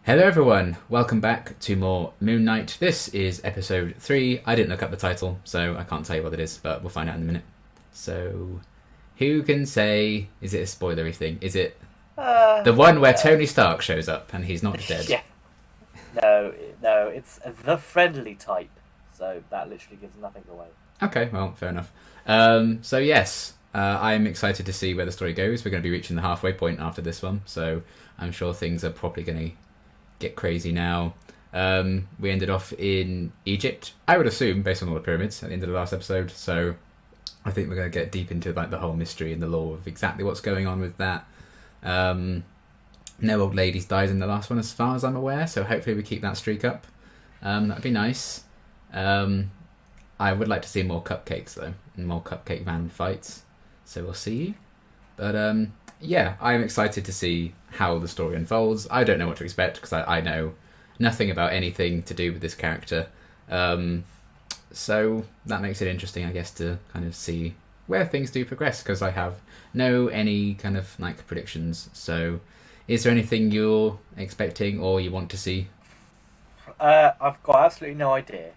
Hello everyone, welcome back to more Moon Knight. This is episode 3. I didn't look up the title, so I can't tell you what it is, but we'll find out in a minute. So, who can say, is it a spoilery thing? Is it the one where Tony Stark shows up and he's not dead? Yeah. No, it's the friendly type, so that literally gives nothing away. Okay, well, fair enough. So yes, I'm excited to see where the story goes. We're going to be reaching the halfway point after this one, so I'm sure things are probably going to get crazy now. We ended off in Egypt, I would assume, based on all the pyramids at the end of the last episode. So I think we're going to get deep into like the whole mystery and the lore of exactly what's going on with that. No old ladies died in the last one, as far as I'm aware. So hopefully we keep that streak up. That'd be nice. I would like to see more cupcakes though, and more cupcake van fights. So we'll see. But yeah, I'm excited to see how the story unfolds. I don't know what to expect because I know nothing about anything to do with this character. So that makes it interesting, I guess, to kind of see where things do progress because I have any kind of like predictions. So is there anything you're expecting or you want to see? I've got absolutely no idea.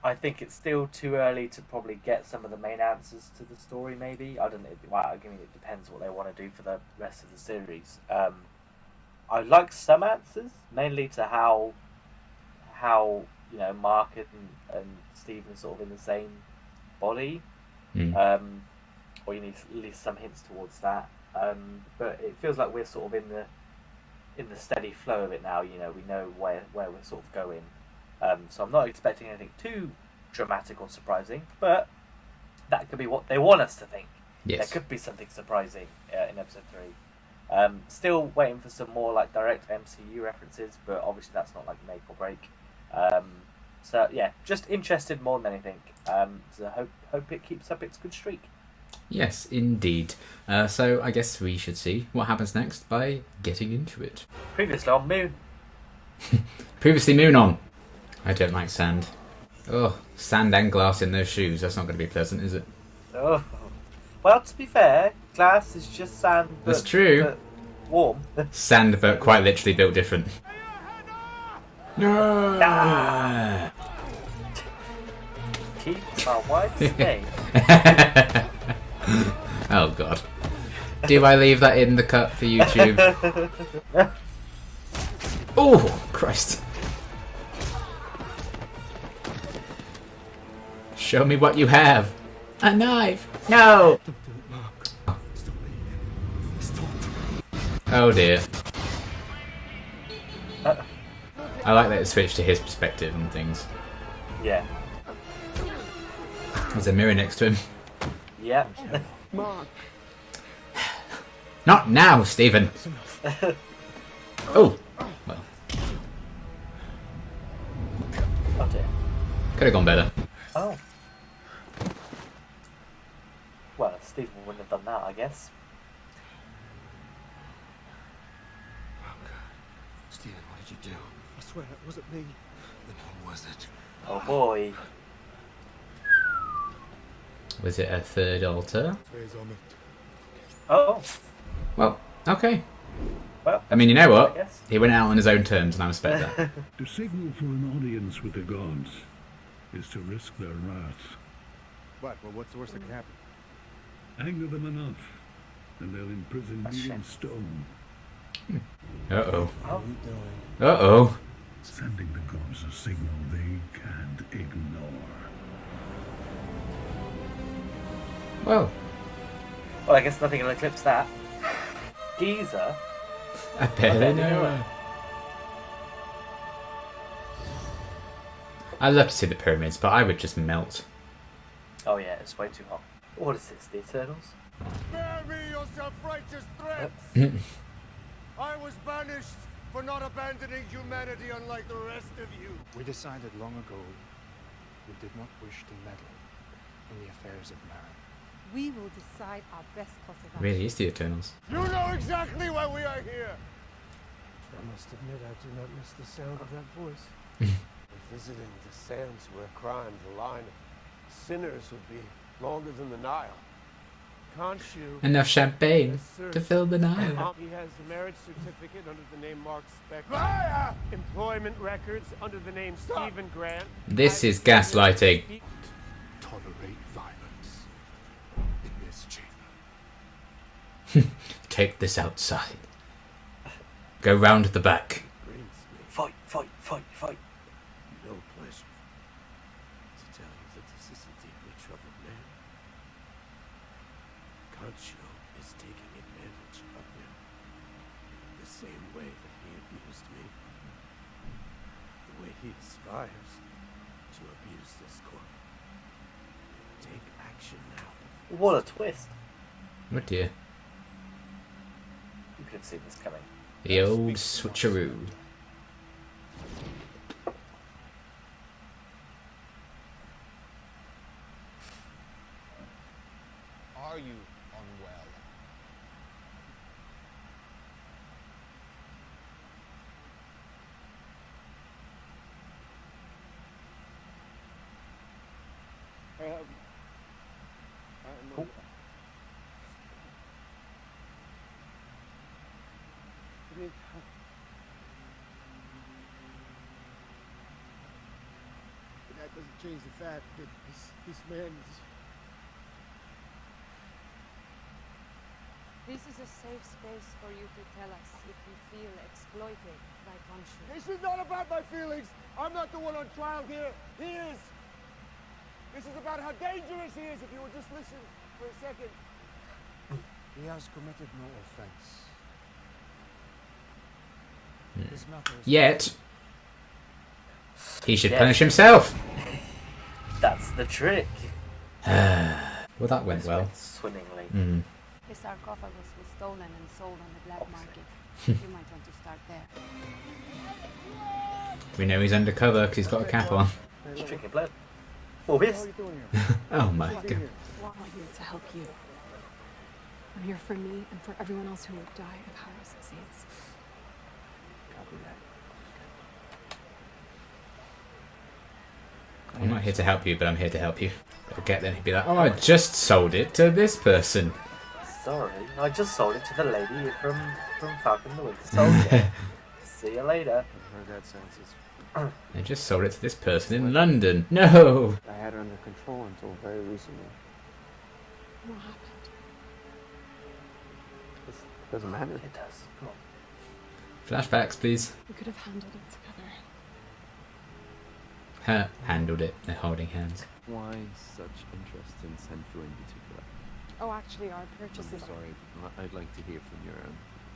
I think it's still too early to probably get some of the main answers to the story. Maybe I don't know. Well, I mean, it depends what they want to do for the rest of the series. I'd like some answers, mainly to how Mark and Stephen sort of in the same body, or you need at least some hints towards that. But it feels like we're sort of in the steady flow of it now. You know, we know where we're sort of going. So I'm not expecting anything too dramatic or surprising, but that could be what they want us to think. Yes. There could be something surprising in episode 3. Still waiting for some more like direct MCU references, but obviously that's not like make or break. So yeah, just interested more than anything. So hope it keeps up its good streak. Yes, indeed. So I guess we should see what happens next by getting into it. Previously on Moon. Previously Moon on. I don't like sand. Oh, sand and glass in those shoes. That's not going to be pleasant, is it? Oh, well, to be fair, glass is just sand. That's true. But warm. Sand, but quite literally built different. Ah. Keep my wife's name. Oh god. Do I leave that in the cut for YouTube? Oh, Christ. Show me what you have. A knife. No. Oh dear. I like that it switched to his perspective and things. Yeah. There's a mirror next to him. Yeah. Not now, Stephen. Oh. Well. Oh dear. Could have gone better. Oh. Well, Stephen wouldn't have done that, I guess. Oh God, Stephen, what did you do? I swear it wasn't me. Then who was it? Oh boy. Was it a third altar? Oh. Well, okay. Well, I mean, you know I what? guess. He went out on his own terms, and I respect that. To signal for an audience with the gods is to risk their wrath. What? Well, what's the worst that can happen? Anger them enough, and they'll imprison you in stone. Uh-oh. Oh. Uh-oh. Sending the gods a signal they can't ignore. Well, Well, I guess nothing will eclipse that. Giza. I barely know her. I'd love to see the pyramids, but I would just melt. Oh yeah, it's way too hot. What is this, the Eternals? Spare me your self-righteous threats! I was banished for not abandoning humanity unlike the rest of you. We decided long ago we did not wish to meddle in the affairs of man. We will decide our best course of action. Really is the Eternals. You know exactly why we are here. I must admit I do not miss the sound of that voice. If visiting the sands where crimes align, sinners would be longer than the Nile. Khonshu Enough champagne has to served. fill the night. He has a marriage certificate under the name Mark Spector. Employment records under the name Stephen Grant. This is gaslighting. Tolerate violence in this chamber. Take this outside. Go round the back. Brings me Fight, fight, fight, fight. no pleasure to tell you that this is a deeply troubled man. Khonshu is taking advantage of him the same way that he abused me. The way he aspires to abuse this court. Take action now. What a twist. Oh dear. You could have seen this coming. The old switcheroo. Are you unwell? Cool. That doesn't change the fact that this man is... This is a safe space for you to tell us if you feel exploited by Khonshu. This is not about my feelings. I'm not the one on trial here. He is. This is about how dangerous he is. If you would just listen for a second. He has committed no offense. This matter is... Yet, he should Yeah. punish himself. That's the trick. Well, that went This well. went swimmingly. Mm. The sarcophagus was stolen and sold on the black market. You might want to start there. We know he's undercover because he's got a cap on. He's drinking blood. Obvious. Oh my god. Well, I'm here to help you. I'm here for me and for everyone else who would die if Harrow succeeds. I'm not here to help you, but I'm here to help you. But I'll get then he'd be like, oh, I just sold it to this person. Sorry, I just sold it to the lady from Falcon and the Winter Soldier. See you later. I heard that sentence. I just sold it to this person in London. No! I had her under control until very recently. What happened? It doesn't matter. It does. Come on. Flashbacks, please. We could have handled it together. Handled it. They're holding hands. Why such interest in Central in particular? Oh, actually, our I'm purchases are... sorry, I'd like to hear from your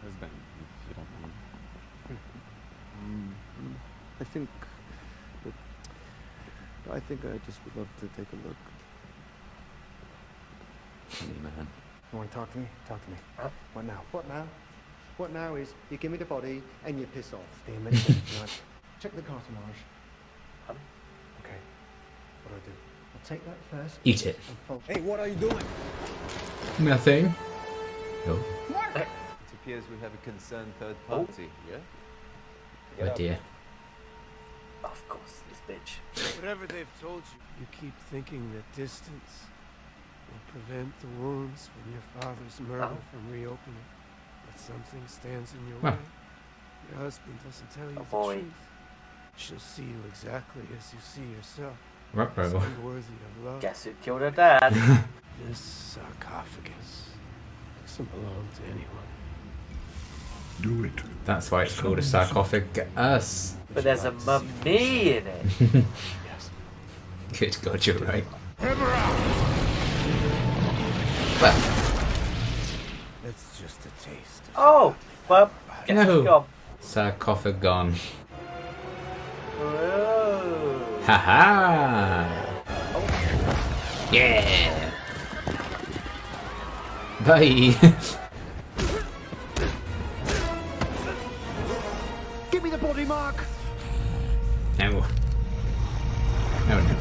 husband, if you don't mind. I think I just would love to take a look. Funny man. You want to talk to me? Talk to me. Huh? What now? What now? What now is you give me the body and you piss off. Damon, check the cartonnage. Huh? Okay. What do I do? I'll take that first. Eat it. Hey, what are you doing? Nothing. Oh, It appears we have a concerned third party, yeah? oh dear. Of course, this bitch. Whatever they've told you, you keep thinking that distance will prevent the wounds from your father's murder from reopening. But something stands in your Huh. way. Your husband doesn't tell you the Avoid. truth. She'll see you exactly as you see yourself. Ruh-roh. As unworthy of love. Guess who killed her dad? This sarcophagus doesn't belong to anyone. Do it. That's why it's called a sarcophagus. But there's a mummy in it. Yes. Good God, you're right. That's just a taste of Oh, well, guess No. who's gone. Sarcophagon. Whoa. Haha! Yeah! Bye! Give me the body, Mark! No. No, no.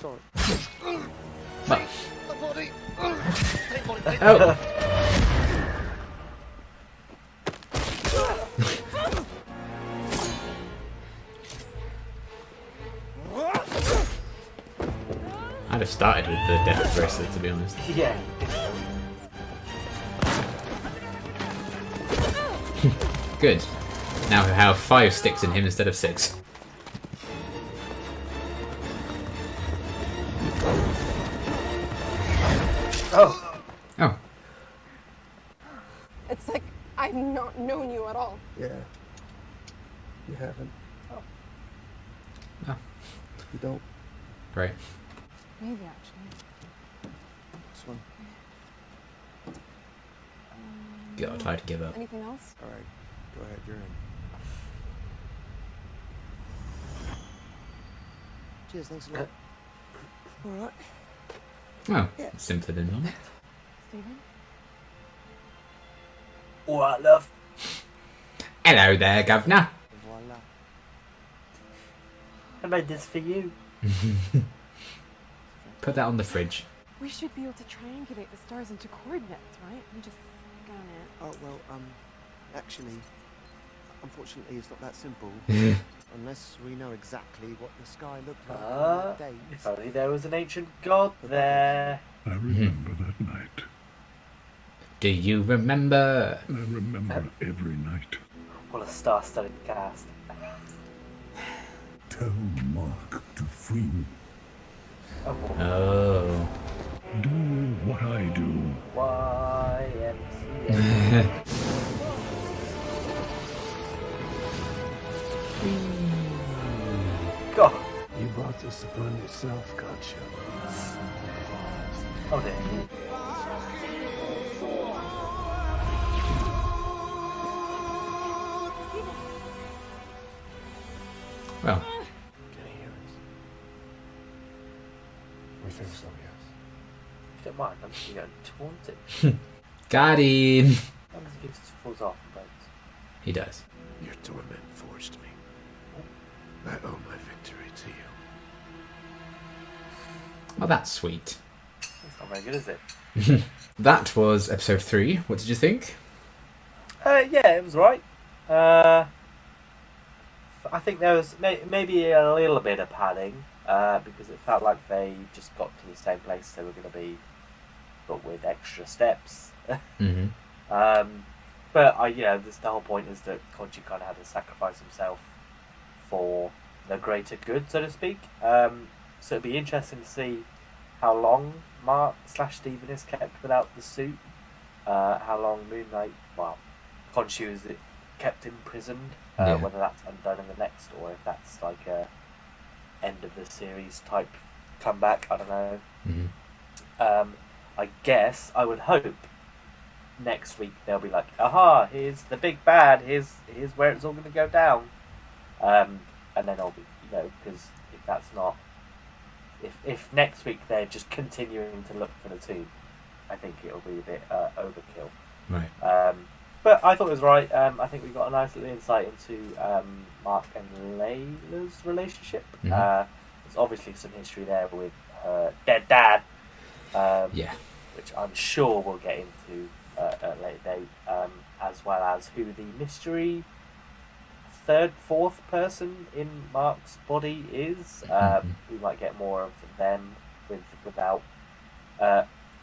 Sorry. Well. The body! Oh! I'd have have started with the death of Dressler, to be honest. Yeah. Good. Now we have 5 sticks in him instead of 6. Oh. Oh. It's like I've not known you at all. Yeah. You haven't. Oh. You don't. Great. Maybe actually. This one. God, I had to give up. Anything else? All right. Go ahead. You're in. Cheers. Thanks a lot. All right. Oh, Yeah. simpler than normal. Stephen? All right, love. Hello there, Governor. Voila. I made this for you. Put that on the fridge. We should be able to triangulate the stars into coordinates, right? And just scan it. Oh well. Actually, unfortunately, it's not that simple. Unless we know exactly what the sky looked like on that day. If only there was an ancient god there. I remember that night. Do you remember? I remember every night. What a star-studded cast. Tell Mark to free me. Oh. Do what I do. YMCA. God. You brought this upon yourself, gotcha. Oh dear. Well, Can I hear us? We think so, yes. If you don't mind, I'm just going to taunt it. got him. How does he just falls off and breaks? He does. Your torment forced me. I owe my victory to you. Well, that's sweet. That's not very good, is it? That was episode 3. What did you think? Yeah, it was right. I think there was maybe a little bit of padding because it felt like they just got to the same place they were going to be, but with extra steps. Mm-hmm. But the whole point is that Khonshu kind of had to sacrifice himself for the greater good, so to speak. So it'd be interesting to see how long Mark / Stephen is kept without the suit. How long Moon Knight, Khonshu is kept imprisoned. Whether that's undone in the next, or if that's like a end of the series type comeback. I don't know. Mm-hmm. I guess I would hope next week they'll be like, aha, here's the big bad, here's where it's all going to go down, and then I'll be, because if that's not, if next week they're just continuing to look for the tomb, I think it'll be a bit overkill. Right. But I thought it was right. I think we got a nice little insight into Mark and Layla's relationship. Mm-hmm. There's obviously some history there with her dead dad, Yeah. which I'm sure we'll get into at a later date, as well as who the mystery fourth person in Mark's body is. We might get more of them without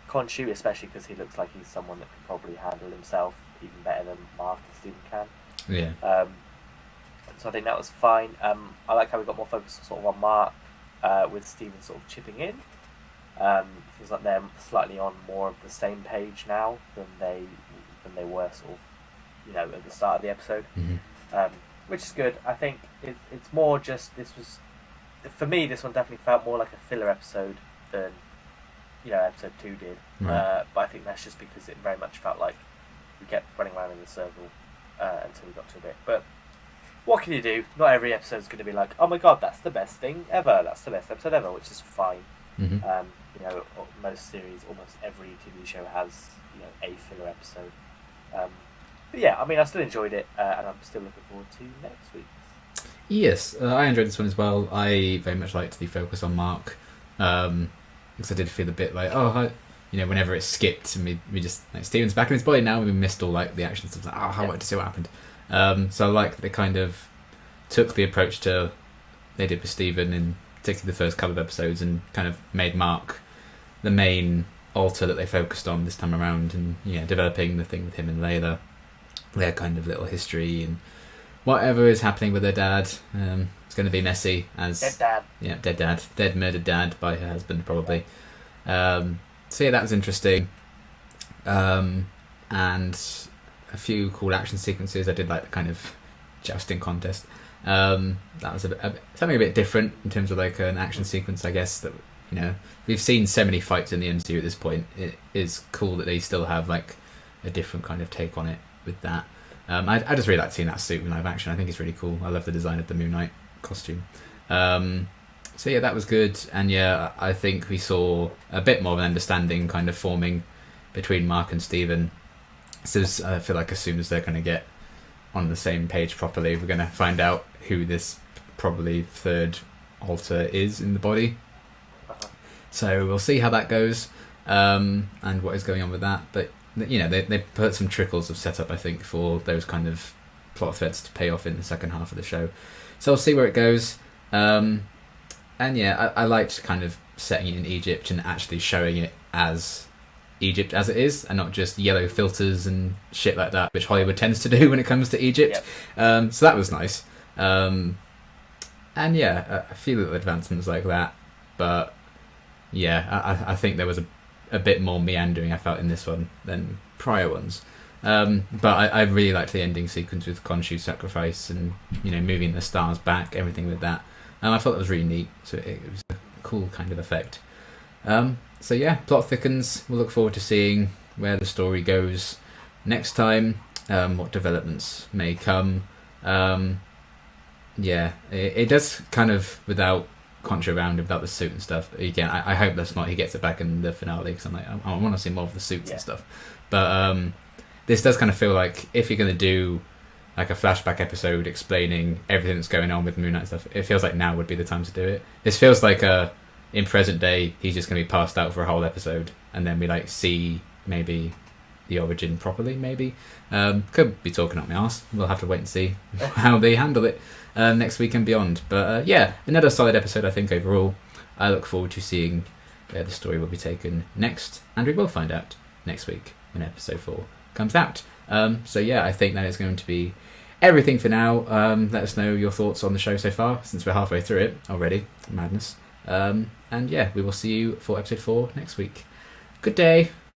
Khonshu, especially because he looks like he's someone that could probably handle himself even better than Mark and Stephen can. Yeah. So I think that was fine. I like how we got more focus sort of on Mark, with Stephen sort of chipping in. Feels like they're slightly on more of the same page now than they were sort of, at the start of the episode. Mm-hmm. Which is good. I think it's more just, for me, this one definitely felt more like a filler episode than episode 2 did. Right. But I think that's just because it very much felt like we kept running around in a circle until we got to a bit. But what can you do? Not every episode is going to be like, oh my god, that's the best thing ever. That's the best episode ever, which is fine. Mm-hmm. Most series, almost every TV show has a filler episode. But yeah, I mean, I still enjoyed it, and I'm still looking forward to next week. Yes, I enjoyed this one as well. I very much liked the focus on Mark, because I did feel a bit like, whenever it skipped and we just Stephen's back in his body now, we missed all like the action stuff. Like, I wanted to see what happened. So I like they kind of took the approach to they did with Stephen in particularly the first couple of episodes, and kind of made Mark the main alter that they focused on this time around, and developing the thing with him and Layla, their kind of little history, and whatever is happening with their dad. It's going to be messy as dead dad, dead murdered dad by her husband probably. So yeah, that was interesting, and a few cool action sequences. I did like the kind of jousting contest. That was something a bit different in terms of like an action sequence, I guess, that we've seen so many fights in the MCU at this point. It is cool that they still have like a different kind of take on it with that. I just really like seeing that suit in live action. I think it's really cool. I love the design of the Moon Knight costume. So yeah, that was good. And yeah, I think we saw a bit more of an understanding kind of forming between Mark and Steven. So I feel like as soon as they're going to get on the same page properly, we're going to find out who this probably third alter is in the body. So we'll see how that goes, and what is going on with that. But they put some trickles of setup, I think, for those kind of plot threads to pay off in the second half of the show. So we'll see where it goes. And yeah, I liked kind of setting it in Egypt and actually showing it as Egypt as it is, and not just yellow filters and shit like that, which Hollywood tends to do when it comes to Egypt. Yep. So that was nice. And yeah, a few little advancements like that. But yeah, I think there was a bit more meandering, I felt, in this one than prior ones. But I really liked the ending sequence with Khonshu's sacrifice and moving the stars back, everything with that. I thought that was really neat. So it was a cool kind of effect. So yeah, plot thickens. We'll look forward to seeing where the story goes next time. What developments may come. Yeah, it does kind of, without Khonshu around, without the suit and stuff. Again, I hope that's not he gets it back in the finale, because I'm like, I want to see more of the suits and stuff. But this does kind of feel like if you're going to do like a flashback episode explaining everything that's going on with Moon Knight stuff, it feels like now would be the time to do it. This feels like in present day, he's just going to be passed out for a whole episode, and then we like see maybe the origin properly, maybe. Could be talking up my arse. We'll have to wait and see how they handle it next week and beyond. But yeah, another solid episode, I think, overall. I look forward to seeing where the story will be taken next, and we will find out next week when episode 4 comes out. So yeah, I think that is going to be everything for now. Let us know your thoughts on the show so far, since we're halfway through it already. Madness. And yeah, we will see you for episode 4 next week. Good day.